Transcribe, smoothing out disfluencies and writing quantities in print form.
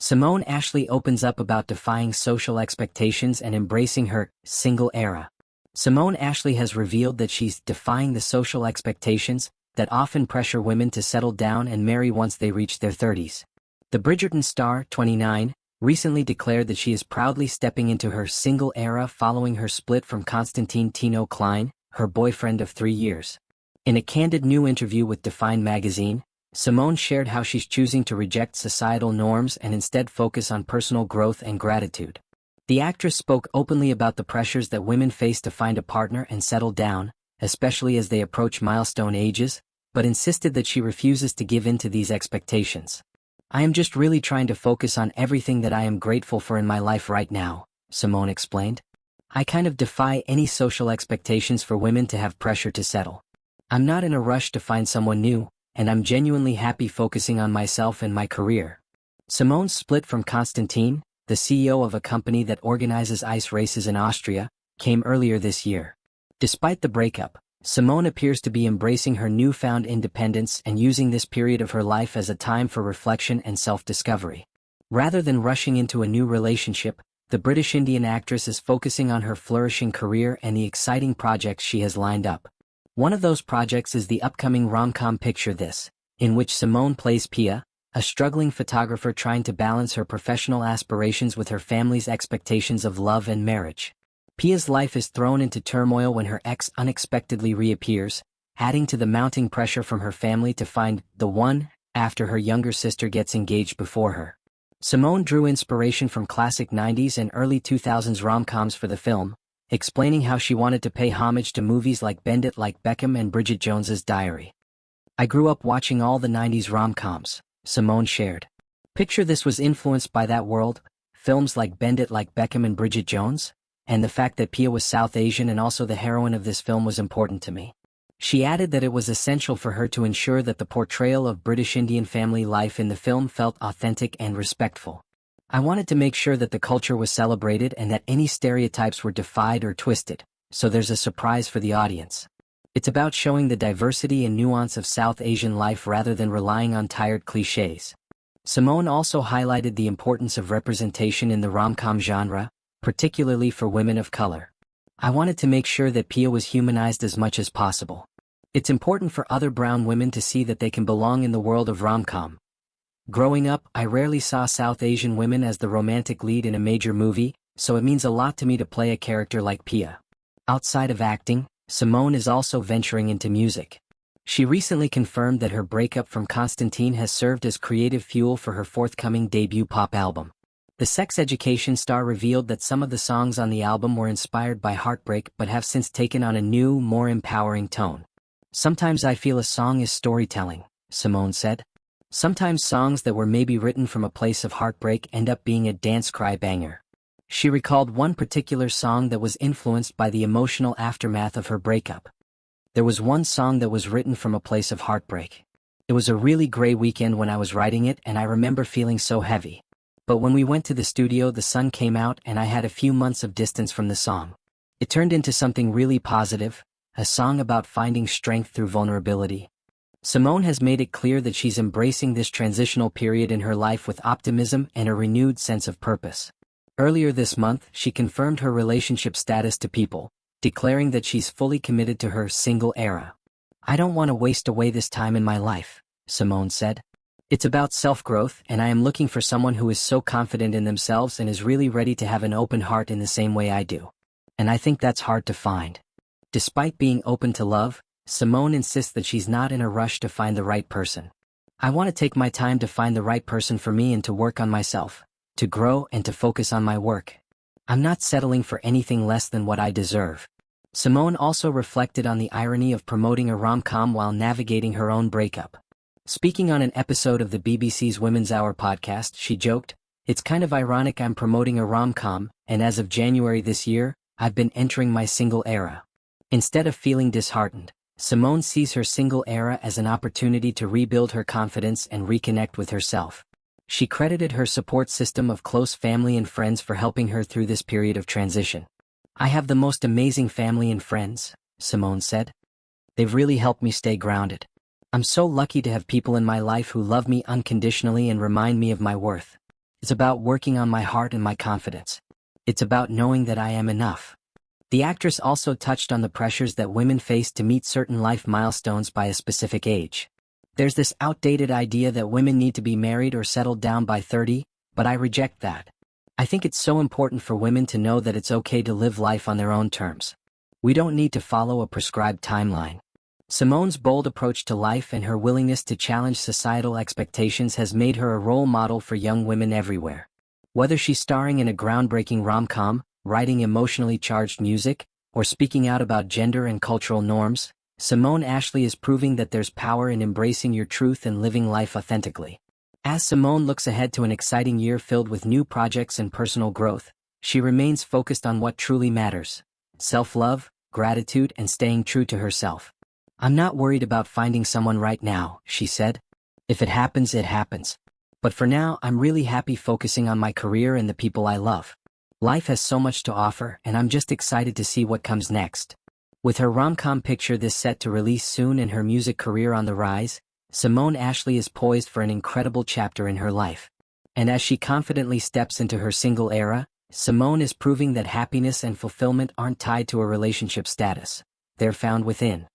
Simone Ashley opens up about defying social expectations and embracing her single era. Simone Ashley has revealed that she's defying the social expectations that often pressure women to settle down and marry once they reach their 30s. The Bridgerton star, 29, recently declared that she is proudly stepping into her single era following her split from Constantin Tino Klein, her boyfriend of 3 years. In a candid new interview with Define magazine, Simone shared how she's choosing to reject societal norms and instead focus on personal growth and gratitude. The actress spoke openly about the pressures that women face to find a partner and settle down, especially as they approach milestone ages, but insisted that she refuses to give in to these expectations. "I am just really trying to focus on everything that I am grateful for in my life right now," Simone explained. "I kind of defy any social expectations for women to have pressure to settle. I'm not in a rush to find someone new, and I'm genuinely happy focusing on myself and my career." Simone's split from Constantin, the CEO of a company that organizes ice races in Austria, came earlier this year. Despite the breakup, Simone appears to be embracing her newfound independence and using this period of her life as a time for reflection and self-discovery. Rather than rushing into a new relationship, the British Indian actress is focusing on her flourishing career and the exciting projects she has lined up. One of those projects is the upcoming rom-com Picture This, in which Simone plays Pia, a struggling photographer trying to balance her professional aspirations with her family's expectations of love and marriage. Pia's life is thrown into turmoil when her ex unexpectedly reappears, adding to the mounting pressure from her family to find the one after her younger sister gets engaged before her. Simone drew inspiration from classic 90s and early 2000s rom-coms for the film, explaining how she wanted to pay homage to movies like Bend It Like Beckham and Bridget Jones's Diary. "I grew up watching all the 90s rom-coms," Simone shared. "Picture This was influenced by that world, films like Bend It Like Beckham and Bridget Jones, and the fact that Pia was South Asian and also the heroine of this film was important to me." She added that it was essential for her to ensure that the portrayal of British Indian family life in the film felt authentic and respectful. "I wanted to make sure that the culture was celebrated and that any stereotypes were defied or twisted, so there's a surprise for the audience. It's about showing the diversity and nuance of South Asian life rather than relying on tired cliches." Simone also highlighted the importance of representation in the rom-com genre, particularly for women of color. "I wanted to make sure that Pia was humanized as much as possible. It's important for other brown women to see that they can belong in the world of rom-com. Growing up, I rarely saw South Asian women as the romantic lead in a major movie, so it means a lot to me to play a character like Pia." Outside of acting, Simone is also venturing into music. She recently confirmed that her breakup from Constantin has served as creative fuel for her forthcoming debut pop album. The sex education star revealed that some of the songs on the album were inspired by heartbreak but have since taken on a new, more empowering tone. "Sometimes I feel a song is storytelling," Simone said. "Sometimes songs that were maybe written from a place of heartbreak end up being a dance cry banger." She recalled one particular song that was influenced by the emotional aftermath of her breakup. "There was one song that was written from a place of heartbreak. It was a really gray weekend when I was writing it and I remember feeling so heavy. But when we went to the studio the sun came out and I had a few months of distance from the song. It turned into something really positive, a song about finding strength through vulnerability." Simone has made it clear that she's embracing this transitional period in her life with optimism and a renewed sense of purpose. Earlier this month, she confirmed her relationship status to People, declaring that she's fully committed to her single era. "I don't want to waste away this time in my life," Simone said. "It's about self-growth and I am looking for someone who is so confident in themselves and is really ready to have an open heart in the same way I do. And I think that's hard to find." Despite being open to love, Simone insists that she's not in a rush to find the right person. "I want to take my time to find the right person for me and to work on myself, to grow and to focus on my work. I'm not settling for anything less than what I deserve." Simone also reflected on the irony of promoting a rom-com while navigating her own breakup. Speaking on an episode of the BBC's Women's Hour podcast, she joked, "It's kind of ironic I'm promoting a rom-com, and as of January this year, I've been entering my single era." Instead of feeling disheartened, Simone sees her single era as an opportunity to rebuild her confidence and reconnect with herself. She credited her support system of close family and friends for helping her through this period of transition. "I have the most amazing family and friends," Simone said. "They've really helped me stay grounded. I'm so lucky to have people in my life who love me unconditionally and remind me of my worth." It's about working on my heart and my confidence. It's about knowing that I am enough. The actress also touched on the pressures that women face to meet certain life milestones by a specific age. There's this outdated idea that women need to be married or settled down by 30, but I reject that. I think it's so important for women to know that it's okay to live life on their own terms. We don't need to follow a prescribed timeline. Simone's bold approach to life and her willingness to challenge societal expectations has made her a role model for young women everywhere. Whether she's starring in a groundbreaking rom-com, writing emotionally charged music, or speaking out about gender and cultural norms, Simone Ashley is proving that there's power in embracing your truth and living life authentically. As Simone looks ahead to an exciting year filled with new projects and personal growth, she remains focused on what truly matters: self-love, gratitude, and staying true to herself. "I'm not worried about finding someone right now," she said. "If it happens, it happens. But for now, I'm really happy focusing on my career and the people I love. Life has so much to offer, and I'm just excited to see what comes next." With her rom-com picture this set to release soon and her music career on the rise, Simone Ashley is poised for an incredible chapter in her life. And as she confidently steps into her single era, Simone is proving that happiness and fulfillment aren't tied to a relationship status. They're found within.